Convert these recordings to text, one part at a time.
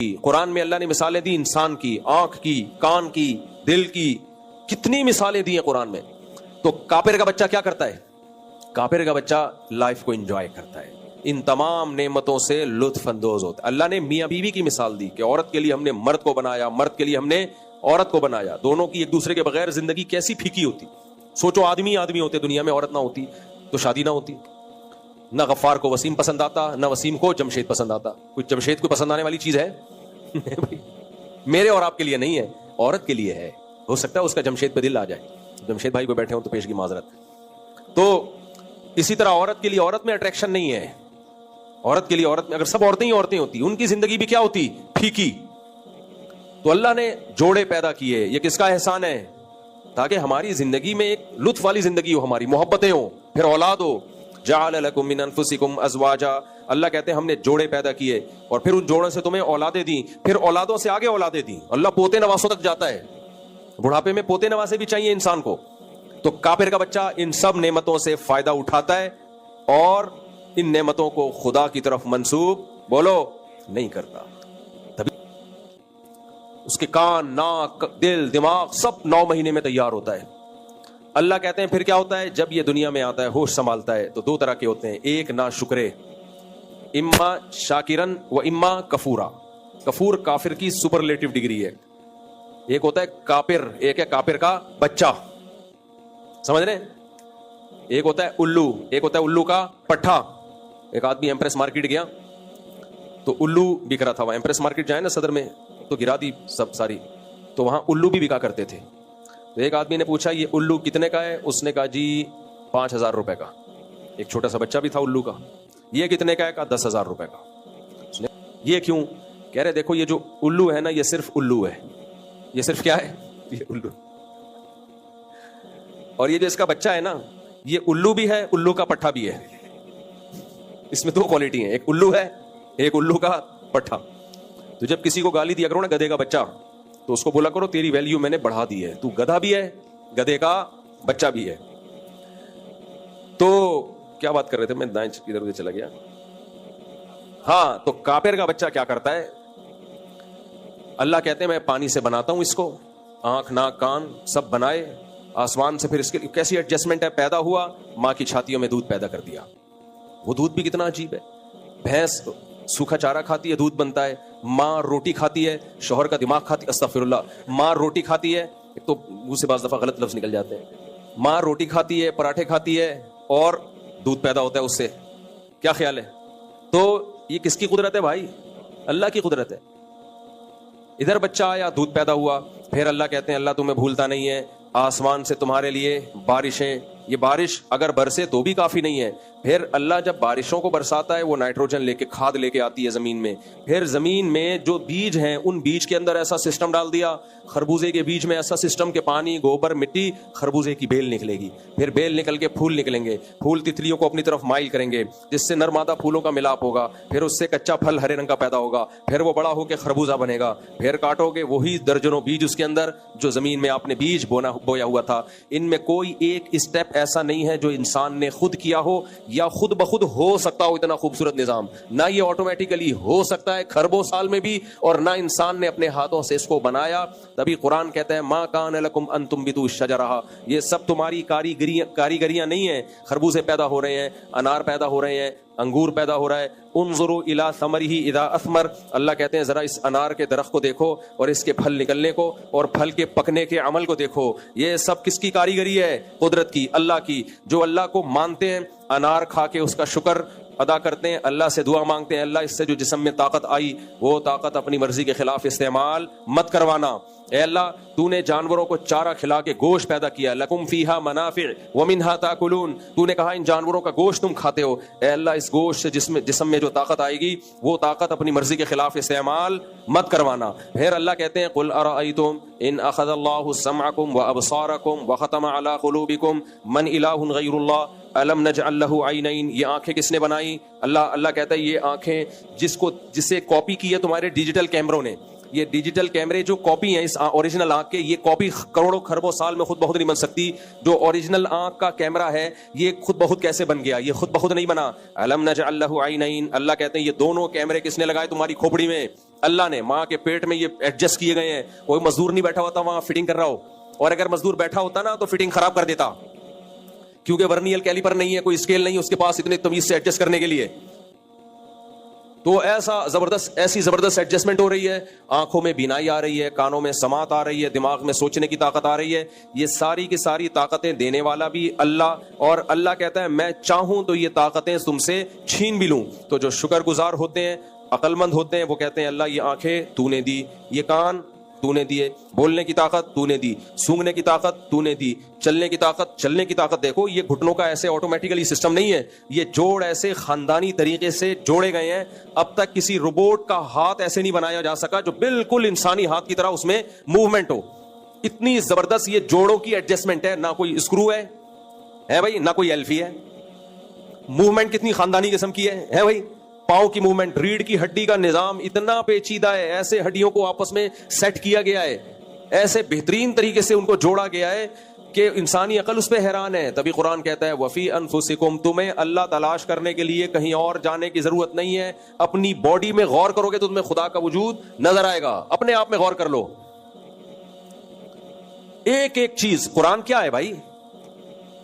قرآن میں اللہ نے مثالیں دی انسان کی، آنکھ کی، کان کی، دل کی، کتنی مثالیں دی ہیں قرآن میں. تو کافر کا بچہ کیا کرتا ہے؟ کافر کا بچہ لائف کو انجوائے کرتا ہے، ان تمام نعمتوں سے لطف اندوز ہوتا ہے. اللہ نے میاں بیوی کی مثال دی کہ عورت کے لیے ہم نے مرد کو بنایا، مرد کے لیے ہم نے عورت کو بنایا. دونوں کی ایک دوسرے کے بغیر زندگی کیسی پھیکی ہوتی. سوچو آدمی ہوتے دنیا میں، عورت نہ ہوتی تو شادی نہ ہوتی. نہ غفار کو وسیم پسند آتا، نہ وسیم کو جمشید پسند آتا. کچھ جمشید کو پسند آنے والی چیز ہے؟ میرے اور آپ کے لیے نہیں ہے، عورت کے لیے ہے. ہو سکتا ہے اس کا جمشید پہ دل آ جائے. جمشید بھائی کو بیٹھے ہوں تو پیش کی معذرت. تو اسی طرح عورت کے لیے عورت میں اٹریکشن نہیں ہے. عورت کے لیے عورت میں اگر سب عورتیں ہی عورتیں ہوتی، ان کی زندگی بھی کیا ہوتی؟ پھیکی. تو اللہ نے جوڑے پیدا کیے. یہ کس کا احسان ہے؟ تاکہ ہماری زندگی میں ایک لطف والی زندگی ہو، ہماری محبتیں ہوں، پھر اولاد ہو. جعل لکم من انفسکم ازواجا، اللہ کہتے ہیں ہم نے جوڑے پیدا کیے اور پھر ان جوڑوں سے تمہیں اولادیں دیں، پھر اولادوں سے آگے اولادیں دیں. اللہ پوتے نواسوں تک جاتا ہے. بڑھاپے میں پوتے نواسے بھی چاہیے انسان کو. تو کافر کا بچہ ان سب نعمتوں سے فائدہ اٹھاتا ہے اور ان نعمتوں کو خدا کی طرف منسوب بولو نہیں کرتا. تبھی اس کے کان، ناک، دل، دماغ سب 9 مہینے میں تیار ہوتا ہے. اللہ کہتے ہیں پھر کیا ہوتا ہے؟ جب یہ دنیا میں آتا ہے، ہوش سنبھالتا ہے، تو 2 طرح کے ہوتے ہیں. ایک ناشکرے، اما شاکرن و اما کفورا. کفور کافر کی سپرلیٹو ڈگری ہے. ایک ہوتا ہے کافر، ایک ہے کافر کا بچہ، سمجھ رہے ہیں؟ ایک ہوتا ہے الو، ایک ہوتا ہے الو کا پٹھا. ایک آدمی ایمپریس مارکیٹ گیا تو الو بک رہا تھا. وہاں ایمپریس مارکیٹ جائے نا صدر میں، تو گرا دی سب ساری. تو وہاں الو بھی بکا کرتے تھے. تو ایک آدمی نے پوچھا یہ الو کتنے کا ہے؟ اس نے کہا جی 5,000 روپے کا. ایک چھوٹا سا بچہ بھی تھا الو کا. یہ کتنے کا ہے؟ کہا 10,000 روپے کا. یہ کیوں؟ کہہ رہے دیکھو یہ جو الو ہے نا، یہ صرف الو ہے. یہ صرف کیا ہے؟ یہ الو. اور یہ جو اس کا بچہ ہے نا، یہ الو بھی ہے، الو کا پٹھا بھی ہے. اس میں 2 کوالٹی ہیں، ایک الو ہے، ایک الو کا پٹھا. تو جب کسی کو گالی دیا کرو نا گدھے کا بچہ، تو اس کو بولا کرو تیری ویلیو میں نے بڑھا دی ہے، تو گدھا بھی ہے، گدھے کا بچہ بھی ہے. تو کیا بات کر رہے تھے؟ میں دائیں ادھر ادھر چلا گیا. ہاں، تو کافر کا بچہ کیا کرتا ہے؟ اللہ کہتے ہیں میں پانی سے بناتا ہوں اس کو، آنکھ، ناک، کان سب بنائے آسمان سے. پھر اس کے کیسی ایڈجسٹمنٹ ہے؟ پیدا ہوا، ماں کی چھاتیوں میں دودھ پیدا کر دیا. وہ دودھ بھی کتنا عجیب ہے. بھینس سوکھا چارہ کھاتی ہے، دودھ بنتا ہے. ماں روٹی کھاتی ہے، شوہر کا دماغ کھاتی ہے. استغفر اللہ. ماں روٹی کھاتی ہے، ایک تو منہ سے بعض دفعہ غلط لفظ نکل جاتے ہیں. ماں روٹی کھاتی ہے، پراٹھے کھاتی ہے اور دودھ پیدا ہوتا ہے اس سے. کیا خیال ہے؟ تو یہ کس کی قدرت ہے بھائی؟ اللہ کی قدرت ہے. ادھر بچہ آیا، دودھ پیدا ہوا. پھر اللہ کہتے ہیں اللہ تمہیں بھولتا نہیں ہے، آسمان سے تمہارے لیے بارشیں. یہ بارش اگر برسے تو بھی کافی نہیں ہے. پھر اللہ جب بارشوں کو برساتا ہے، وہ نائٹروجن لے کے، کھاد لے کے آتی ہے زمین میں. پھر زمین میں جو بیج ہیں، ان بیج کے اندر ایسا سسٹم ڈال دیا. خربوزے کے بیج میں ایسا سسٹم کہ پانی، گوبر، مٹی، خربوزے کی بیل نکلے گی. پھر بیل نکل کے پھول نکلیں گے. پھول تتلیوں کو اپنی طرف مائل کریں گے، جس سے نرمادہ پھولوں کا ملاپ ہوگا. پھر اس سے کچا پھل ہرے رنگ کا پیدا ہوگا. پھر وہ بڑا ہو کے خربوزہ بنے گا. پھر کاٹو گے، وہی درجنوں بیج اس کے اندر جو زمین میں آپ نے بیج بویا ہوا تھا. ان میں کوئی ایک اسٹیپ ایسا نہیں ہے جو انسان نے خود کیا ہو یا خود بخود ہو سکتا ہو. اتنا خوبصورت نظام نہ یہ آٹومیٹیکلی ہو سکتا ہے کھربوں سال میں بھی، اور نہ انسان نے اپنے ہاتھوں سے اس کو بنایا. تبھی قرآن کہتا ہے ما کان لکم ان تنبتوا الشجرہ، یہ سب تمہاری کاریگریاں نہیں ہیں. خربوزے پیدا ہو رہے ہیں، انار پیدا ہو رہے ہیں، انگور پیدا ہو رہا ہے. انظروا الی ثمرہ اذا اثمر، اللہ کہتے ہیں ذرا اس انار کے درخت کو دیکھو اور اس کے پھل نکلنے کو اور پھل کے پکنے کے عمل کو دیکھو. یہ سب کس کی کاریگری ہے؟ قدرت کی، اللہ کی. جو اللہ کو مانتے ہیں، انار کھا کے اس کا شکر ادا کرتے ہیں، اللہ سے دعا مانگتے ہیں اللہ اس سے جو جسم میں طاقت آئی وہ طاقت اپنی مرضی کے خلاف استعمال مت کروانا. اے اللہ تو نے جانوروں کو چارہ کھلا کے گوشت پیدا کیا. لکم فیہا منافع ومنہا تاکلون، تو نے کہا ان جانوروں کا گوشت تم کھاتے ہو. اے اللہ اس گوشت سے جسم میں جو طاقت آئے گی وہ طاقت اپنی مرضی کے خلاف استعمال مت کروانا. پھر اللہ کہتے ہیں قل ارأیتم ان اخذ اللہ سمعکم وابصارکم وختم علی قلوبکم من الہ غیر اللہ الم نجعل لہ عینین. یہ آنکھیں کس نے بنائی؟ اللہ کہتا ہے یہ آنکھیں جسے کاپی کی ہے تمہارے ڈیجیٹل کیمروں نے. یہ ڈیجیٹل کیمرے جو کاپی ہیں اس اوریجنل آنکھ کے، یہ کاپی کروڑوں خربوں سال میں خود بخود نہیں بن سکتی. جو اوریجنل آنکھ کا کیمرہ ہے یہ خود بخود کیسے بن گیا؟ یہ خود بخود نہیں بنا. الم نجعل لہ عینین، اللہ کہتے ہیں یہ دونوں کیمرے کس نے لگائے تمہاری کھوپڑی میں؟ اللہ نے ماں کے پیٹ میں یہ ایڈجسٹ کیے گئے ہیں. کوئی مزدور نہیں بیٹھا ہوتا وہاں فٹنگ کر رہا ہو, اور اگر مزدور بیٹھا ہوتا نا تو فٹنگ خراب کر دیتا, کیونکہ ورنیل کیلیپر نہیں ہے, کوئی اسکیل نہیں ہے اس کے پاس اتنے تمیز سے ایڈجسٹ کرنے کے لیے. تو ایسی زبردست ایڈجسٹمنٹ ہو رہی ہے, آنکھوں میں بینائی آ رہی ہے, کانوں میں سماعت آ رہی ہے, دماغ میں سوچنے کی طاقت آ رہی ہے. یہ ساری کی ساری طاقتیں دینے والا بھی اللہ, اور اللہ کہتا ہے میں چاہوں تو یہ طاقتیں تم سے چھین بھی لوں. تو جو شکر گزار ہوتے ہیں, عقل مند ہوتے ہیں, وہ کہتے ہیں اللہ یہ آنکھیں تو نے دی, یہ کان تو نے دیے, بولنے کی طاقت تو نے دی, سونگنے کی طاقت تو نے دی, چلنے کی طاقت. دیکھو یہ گھٹنوں کا ایسے آٹومیٹیکلی سسٹم نہیں ہے, یہ جوڑ ایسے خاندانی طریقے سے جوڑے گئے ہیں. اب تک کسی روبوٹ کا ہاتھ ایسے نہیں بنایا جا سکا جو بالکل انسانی ہاتھ کی طرح اس میں موومنٹ ہو. اتنی زبردست یہ جوڑوں کی ایڈجسٹمنٹ ہے, نہ کوئی اسکرو ہے بھائی, نہ کوئی ایلفی ہے. موومنٹ کتنی خاندانی قسم کی ہے بھائی. پاؤں کی موومنٹ, ریڑھ کی ہڈی کا نظام اتنا پیچیدہ ہے, ایسے ہڈیوں کو آپس میں سیٹ کیا گیا ہے, ایسے بہترین طریقے سے ان کو جوڑا گیا ہے کہ انسانی عقل اس پہ حیران ہے. تبھی قرآن کہتا ہے وفی انفسکم, تمہیں اللہ تلاش کرنے کے لیے کہیں اور جانے کی ضرورت نہیں ہے, اپنی باڈی میں غور کرو گے تو تمہیں خدا کا وجود نظر آئے گا. اپنے آپ میں غور کر لو, ایک ایک چیز. قرآن کیا ہے بھائی؟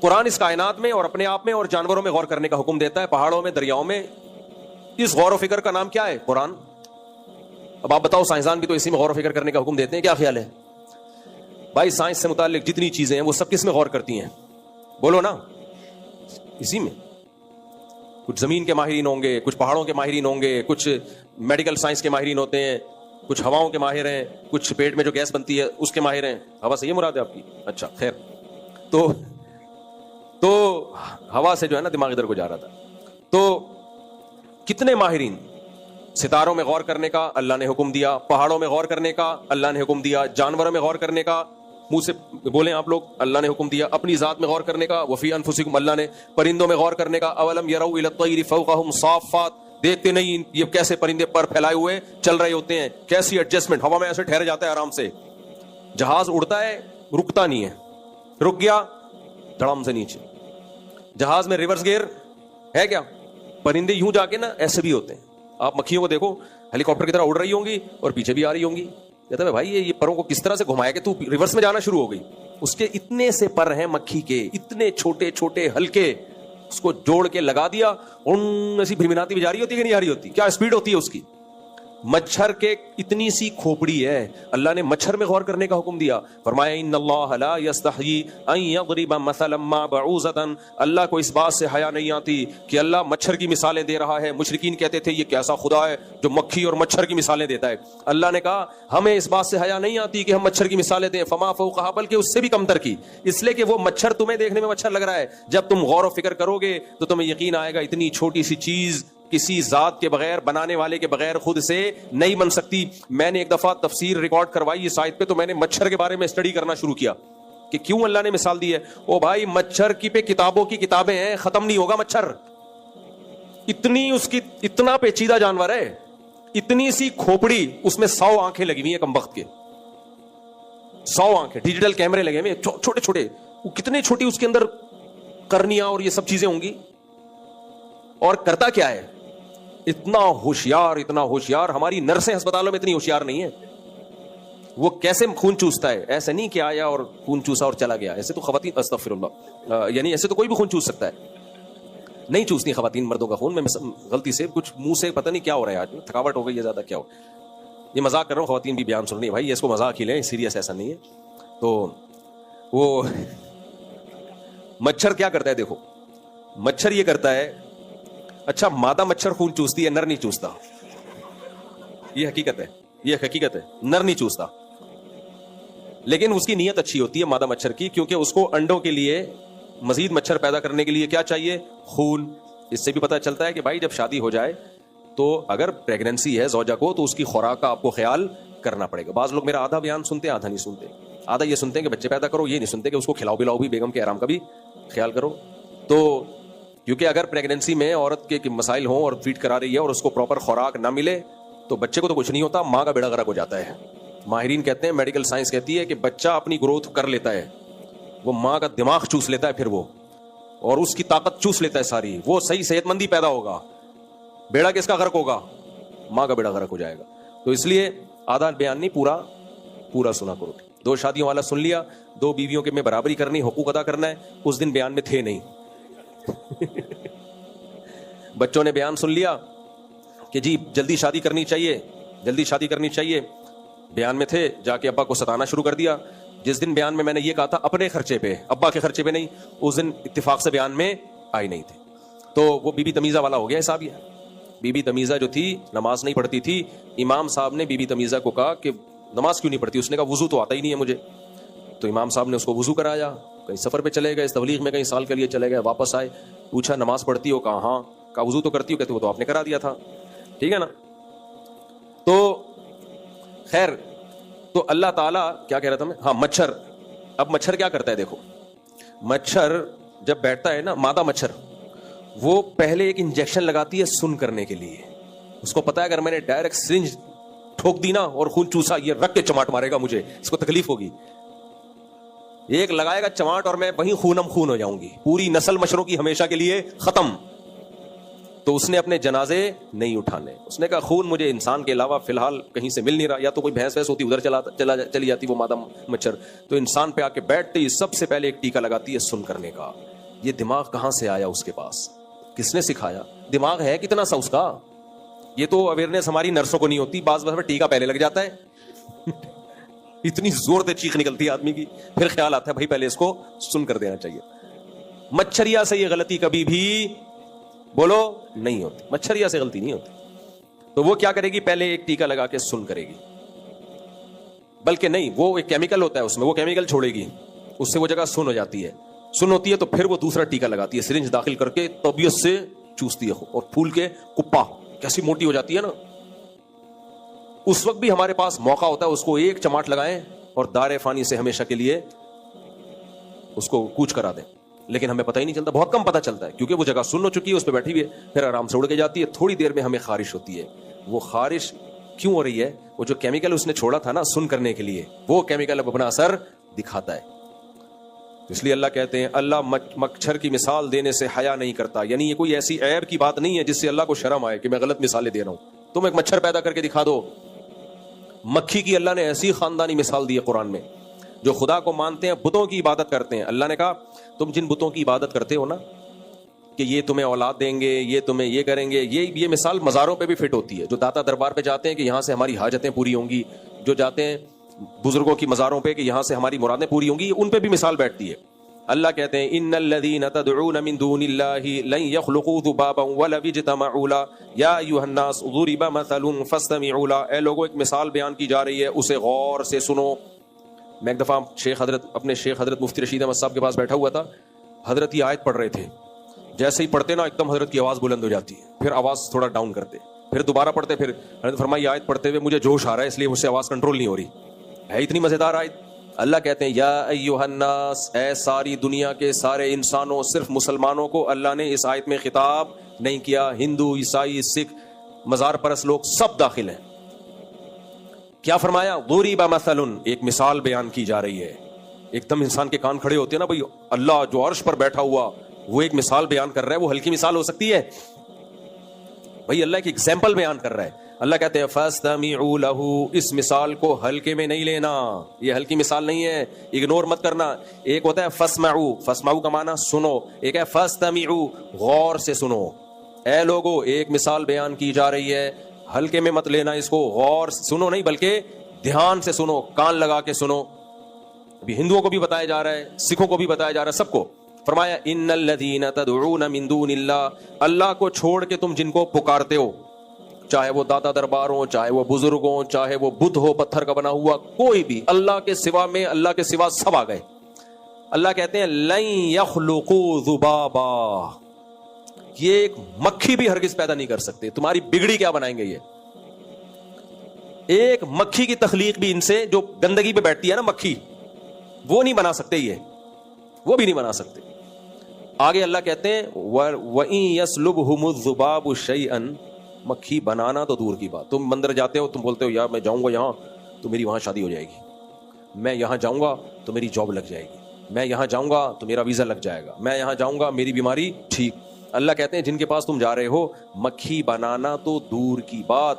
قرآن اس کائنات میں اور اپنے آپ میں اور جانوروں میں غور کرنے کا حکم دیتا ہے, پہاڑوں میں, دریاؤں میں. اس غور و فکر کا نام کیا ہے؟ قرآن. اب آپ بتاؤ, سائنسدان بھی تو اسی میں غور و فکر کرنے کا حکم دیتے ہیں, کیا خیال ہے بھائی؟ سائنس سے متعلق جتنی چیزیں ہیں وہ سب کس میں غور کرتی ہیں؟ بولو نا, اسی میں. کچھ زمین کے ماہرین ہوں گے, کچھ پہاڑوں کے ماہرین ہوں گے, کچھ میڈیکل سائنس کے ماہرین ہوتے ہیں, کچھ ہواؤں کے ماہر ہیں, کچھ پیٹ میں جو گیس بنتی ہے اس کے ماہر ہیں. ہوا سے یہ مراد ہے آپ کی؟ اچھا خیر. تو ہوا سے جو ہے نا دماغ ادھر کو جا رہا تھا. تو کتنے ماہرین. ستاروں میں غور کرنے کا اللہ نے حکم دیا, پہاڑوں میں غور کرنے کا اللہ نے حکم دیا, جانوروں میں غور کرنے کا, منہ سے بولیں آپ لوگ, اللہ نے حکم دیا, اپنی ذات میں غور کرنے کا وفی انفسکم, اللہ نے, پرندوں میں غور کرنے کا اولم یروا الی الطیر فوقہم صافات, دیکھتے نہیں یہ کیسے پرندے پر پھیلائے ہوئے چل رہے ہوتے ہیں, کیسی ایڈجسٹمنٹ, ہوا میں ایسے ٹھہر جاتا ہے آرام سے. جہاز اڑتا ہے, رکتا نہیں ہے, رک گیا دھڑام سے نیچے. جہاز میں ریورس گیئر ہے کیا؟ پرندے یوں جا کے نا ایسے بھی ہوتے ہیں. آپ مکھیوں کو دیکھو, ہیلی کاپٹر کی طرح اڑ رہی ہوں گی اور پیچھے بھی آ رہی ہوں گی. کہتا ہے بھائی یہ پروں کو کس طرح سے گھمایا کہ تو ریورس میں جانا شروع ہو گئی. اس کے اتنے سے پر ہیں مکھی کے, اتنے چھوٹے چھوٹے ہلکے, اس کو جوڑ کے لگا دیا, ایسی بھرمناتی بھی جا رہی ہوتی ہے کہ نہیں جا رہی ہوتی؟ کیا اسپیڈ ہوتی ہے اس کی. مچھر کے اتنی سی کھوپڑی ہے, اللہ نے مچھر میں غور کرنے کا حکم دیا. فرمایا ان اللہ لا یستحیی ان یضرب مثلا ما بعوضۃ, اللہ کو اس بات سے حیا نہیں آتی کہ اللہ مچھر کی مثالیں دے رہا ہے. مشرکین کہتے تھے یہ کیسا خدا ہے جو مکھی اور مچھر کی مثالیں دیتا ہے. اللہ نے کہا ہمیں اس بات سے حیا نہیں آتی کہ ہم مچھر کی مثالیں دیں, فما فوقہا, بلکہ اس سے بھی کمتر کی, اس لیے کہ وہ مچھر تمہیں دیکھنے میں مچھر لگ رہا ہے, جب تم غور و فکر کرو گے تو تمہیں یقین آئے گا اتنی چھوٹی سی چیز کسی ذات کے بغیر, بنانے والے کے بغیر خود سے نہیں بن سکتی. میں نے ایک دفعہ تفسیر ریکارڈ کروائی اس آیت پہ, تو میں نے مچھر کے بارے میں اسٹڈی کرنا شروع کیا کہ کیوں اللہ نے مثال دی ہے. او بھائی مچھر کی پہ کتابوں کی کتابیں ہیں, ختم نہیں ہوگا مچھر. اتنی اس کی, اتنا پیچیدہ جانور ہے, اتنی سی کھوپڑی, اس میں 100 آنکھیں لگی ہوئی ہیں کمبخت کے, 100 آنکھیں, ڈیجیٹل کیمرے لگے ہوئے چھوٹے چھوٹے. وہ کتنے چھوٹی اس کے اندر کرنیاں اور یہ سب چیزیں ہوں گی. اور کرتا کیا ہے, اتنا ہوشیار, اتنا ہوشیار. ہماری نرسیں ہسپتالوں میں اتنی ہوشیار نہیں ہے. وہ کیسے خون چوستا ہے, ایسے نہیں کہ آیا اور خون چوسا اور چلا گیا. ایسے تو خواتین, استغفر اللہ, یعنی ایسے تو کوئی بھی خون چوس سکتا ہے, نہیں چوسنی خواتین مردوں کا خون. میں غلطی سے کچھ منہ سے پتہ نہیں کیا ہو رہا ہے, آج تھکاوٹ ہو گئی ہے زیادہ, کیا ہو, یہ مذاق کر رہا ہوں, خواتین بھی بیان سن رہی ہے بھائی, اس کو مذاق ہی لیں, سیریس ایسا نہیں ہے. تو وہ مچھر کیا کرتا ہے, دیکھو مچھر یہ کرتا ہے, اچھا مادہ مچھر خون چوستی ہے, نر نہیں چوستا. یہ حقیقت ہے, یہ حقیقت ہے, نر نہیں چوستا. لیکن اس کی نیت اچھی ہوتی ہے مادہ مچھر کی, کیونکہ اس کو انڈوں کے لیے, مزید مچھر پیدا کرنے کے لیے کیا چاہیے, خون. اس سے بھی پتہ چلتا ہے کہ بھائی جب شادی ہو جائے تو اگر پریگننسی ہے زوجہ کو, تو اس کی خوراک کا آپ کو خیال کرنا پڑے گا. بعض لوگ میرا آدھا بیان سنتے ہیں, آدھا نہیں سنتے. آدھا یہ سنتے ہیں کہ بچے پیدا کرو, یہ نہیں سنتے کہ اس کو کھلاؤ پلاؤ بھی, بیگم کے آرام کا بھی خیال کرو. تو کیونکہ اگر پریگننسی میں عورت کے مسائل ہوں اور فیڈ کرا رہی ہے اور اس کو پراپر خوراک نہ ملے تو بچے کو تو کچھ نہیں ہوتا, ماں کا بیڑا غرق ہو جاتا ہے. ماہرین کہتے ہیں, میڈیکل سائنس کہتی ہے کہ بچہ اپنی گروتھ کر لیتا ہے, وہ ماں کا دماغ چوس لیتا ہے پھر وہ, اور اس کی طاقت چوس لیتا ہے ساری, وہ صحیح صحت مندی پیدا ہوگا. بیڑا کس کا غرق ہوگا, ماں کا بیڑا غرق ہو جائے گا. تو اس لیے آدھا بیان نہیں, پورا پورا سنا کرو. 2 شادیوں والا سن لیا, 2 بیویوں کے میں برابری کرنی, حقوق ادا کرنا ہے, اس دن بیان میں تھے نہیں. بچوں نے بیان سن لیا کہ جی جلدی شادی کرنی چاہیے, جلدی شادی کرنی چاہیے, بیان میں تھے, جا کے ابا کو ستانا شروع کر دیا. جس دن بیان میں نے یہ کہا تھا اپنے خرچے پہ, ابا کے خرچے پہ نہیں, اس دن اتفاق سے بیان میں آئی نہیں تھے. تو وہ بی بی تمیزہ والا ہو گیا حساب. یہ بی بی تمیزہ جو تھی نماز نہیں پڑھتی تھی, امام صاحب نے بی بی تمیزہ کو کہا کہ نماز کیوں نہیں پڑھتی؟ اس نے کہا وضو تو آتا ہی نہیں ہے مجھے. تو امام صاحب نے اس کو وضو کرایا, کہیں سفر پہ چلے گئے, اس تبلیغ میں کہیں سال کے لیے چلے گئے, واپس آئے, پوچھا نماز پڑھتی ہو؟ کہا ہاں. کہا وضو تو کرتی ہو؟ کہتے وہ تو آپ نے کرا دیا تھا. ٹھیک ہے نا. تو خیر, تو اللہ تعالیٰ کیا کہہ رہا تھا میں, ہاں مچھر. اب مچھر کیا کرتا ہے دیکھو, مچھر جب بیٹھتا ہے نا, مادہ مچھر, وہ پہلے ایک انجیکشن لگاتی ہے سن کرنے کے لیے. اس کو پتا ہے اگر میں نے ڈائریکٹ سرنج ٹھوک دی نا اور خون چوسا, یہ رکھ کے چماٹ مارے گا مجھے, اس کو تکلیف ہوگی. ایک لگائے گا چماٹ اور میں وہیں خونم خون ہو جاؤں گی, پوری نسل مچھروں کی ہمیشہ کے لیے ختم. تو اس نے اپنے جنازے نہیں اٹھانے. اس نے کہا خون مجھے انسان کے علاوہ فی الحال کہیں سے مل نہیں رہا, یا تو کوئی بھینس ویس ہوتی ادھر چلی جاتی وہ مادہ مچھر, تو انسان پہ آ کے بیٹھتے ہی سب سے پہلے ایک ٹیکا لگاتی ہے سن کرنے کا. یہ دماغ کہاں سے آیا اس کے پاس, کس نے سکھایا؟ دماغ ہے کتنا سا اس کا. یہ تو اویئرنیس ہماری نرسوں کو نہیں ہوتی, بعض میں ٹیکا پہلے لگ جاتا ہے. اتنی زور سے چیخ نکلتی ہے آدمی کی, پھر خیال آتا ہے بھائی پہلے اس کو سن کر دینا چاہیے. مچھریا سے یہ غلطی کبھی بھی بولو نہیں ہوتی, مچھریا سے غلطی نہیں ہوتی. تو وہ کیا کرے گی, پہلے ایک ٹیکا لگا کے سن کرے گی. بلکہ نہیں, وہ ایک کیمیکل ہوتا ہے اس میں, وہ کیمیکل چھوڑے گی, اس سے وہ جگہ سن ہو جاتی ہے. سن ہوتی ہے تو پھر وہ دوسرا ٹیکا لگاتی ہے, سرنج داخل کر کے طبیعت سے چوستی ہے, اور پھول کے کپا کیسی موٹی ہو جاتی ہے نا. اس وقت بھی ہمارے پاس موقع ہوتا ہے اس کو ایک چماٹ لگائیں اور دار فانی سے ہمیشہ کے لیے اس کو کوچ کرا دیں. لیکن ہمیں پتہ ہی نہیں چلتا, بہت کم پتہ چلتا ہے, کیونکہ وہ جگہ سن ہو چکی ہے, اس پہ بیٹھی ہوئی ہے, پھر آرام سے اڑ کے جاتی ہے. تھوڑی دیر میں ہمیں خارش ہوتی ہے. وہ خارش کیوں ہو رہی ہے؟ وہ جو کیمیکل اس نے چھوڑا تھا نا سن کرنے کے لیے, وہ کیمیکل اب اپنا اثر دکھاتا ہے. اس لیے اللہ کہتے ہیں اللہ مچھر کی مثال دینے سے حیا نہیں کرتا. یعنی یہ کوئی ایسی عیب کی بات نہیں ہے جس سے اللہ کو شرم آئے کہ میں غلط مثالیں دے رہا ہوں. تم ایک مچھر پیدا کر کے دکھا دو. مکھی کی اللہ نے ایسی خاندانی مثال دی ہے قرآن میں. جو خدا کو مانتے ہیں بتوں کی عبادت کرتے ہیں, اللہ نے کہا تم جن بتوں کی عبادت کرتے ہو نا کہ یہ تمہیں اولاد دیں گے, یہ تمہیں یہ کریں گے, یہ مثال مزاروں پہ بھی فٹ ہوتی ہے. جو داتا دربار پہ جاتے ہیں کہ یہاں سے ہماری حاجتیں پوری ہوں گی, جو جاتے ہیں بزرگوں کی مزاروں پہ کہ یہاں سے ہماری مرادیں پوری ہوں گی, ان پہ بھی مثال بیٹھتی ہے. اللہ کہتے ہیں ان الذین تدعون من دون اللہ لن یخلقوا ذبابا ولو اجتمعوا له یا ایھا الناس ضرب مثل فاستمعوا له. اے لوگوں, ایک مثال بیان کی جا رہی ہے, اسے غور سے سنو. میں ایک دفعہ اپنے شیخ حضرت مفتی رشید احمد صاحب کے پاس بیٹھا ہوا تھا. حضرت یہ آیت پڑھ رہے تھے, جیسے ہی پڑھتے نا ایک دم حضرت کی آواز بلند ہو جاتی ہے, پھر آواز تھوڑا ڈاؤن کرتے, پھر دوبارہ پڑھتے, پھر حضرت فرمایا یہ آیت پڑھتے ہوئے مجھے جوش آ رہا ہے اس لیے مجھ سے آواز کنٹرول نہیں ہو رہی. ہے اتنی مزیدار آیت. اللہ کہتے ہیں یا ایھا الناس, اے ساری دنیا کے سارے انسانوں, صرف مسلمانوں کو اللہ نے اس آیت میں خطاب نہیں کیا. ہندو, عیسائی, سکھ, مزار پرست لوگ سب داخل ہیں. کیا فرمایا؟ ضرب مثل, ایک مثال بیان کی جا رہی ہے. ایک دم انسان کے کان کھڑے ہوتے ہیں نا, بھائی اللہ جو عرش پر بیٹھا ہوا وہ ایک مثال بیان کر رہا ہے, وہ ہلکی مثال ہو سکتی ہے؟ بھائی اللہ کی ایگزامپل بیان کر رہا ہے. اللہ کہتے ہیں فاستمعوا له, اس مثال کو ہلکے میں نہیں لینا, یہ ہلکی مثال نہیں ہے, اگنور مت کرنا. ایک ہوتا ہے فاسمعوا, فاسمعوا کا معنی سنو, ایک ہے فاستمعوا غور سے سنو. اے لوگو, ایک مثال بیان کی جا رہی ہے, ہلکے میں مت لینا اس کو, غور سنو نہیں بلکہ دھیان سے سنو, کان لگا کے سنو. ابھی ہندوؤں کو بھی بتایا جا رہا ہے, سکھوں کو بھی بتایا جا رہا ہے, سب کو. فرمایا ان الذین تدعون من دون اللہ, اللہ کو چھوڑ کے تم جن کو پکارتے ہو, چاہے وہ داتا دربار ہو, چاہے وہ بزرگ ہو, چاہے وہ بدھ ہو پتھر کا بنا ہوا, کوئی بھی, اللہ کے سوا میں, اللہ کے سوا سب آ گئے. اللہ کہتے ہیں لن یخلقوا ذبابا, یہ ایک مکھی بھی ہرگز پیدا نہیں کر سکتے. تمہاری بگڑی کیا بنائیں گے یہ؟ ایک مکھی کی تخلیق بھی ان سے, جو گندگی پہ بیٹھتی ہے نا مکھی, وہ نہیں بنا سکتے, یہ وہ بھی نہیں بنا سکتے. آگے اللہ کہتے ہیں وَإِن يَسْلُبْهُمُ الذُّبَابُ شَيْئًا, مکھی بنانا تو دور کی بات. تم مندر جاتے ہو, تم بولتے ہو یار میں جاؤں گا یہاں تو میری وہاں شادی ہو جائے گی, میں یہاں جاؤں گا تو میری جاب لگ جائے گی, میں یہاں جاؤں گا تو میرا ویزا لگ جائے گا, میں یہاں جاؤں گا میری بیماری ٹھیک. اللہ کہتے ہیں جن کے پاس تم جا رہے ہو, مکھی بنانا تو دور کی بات,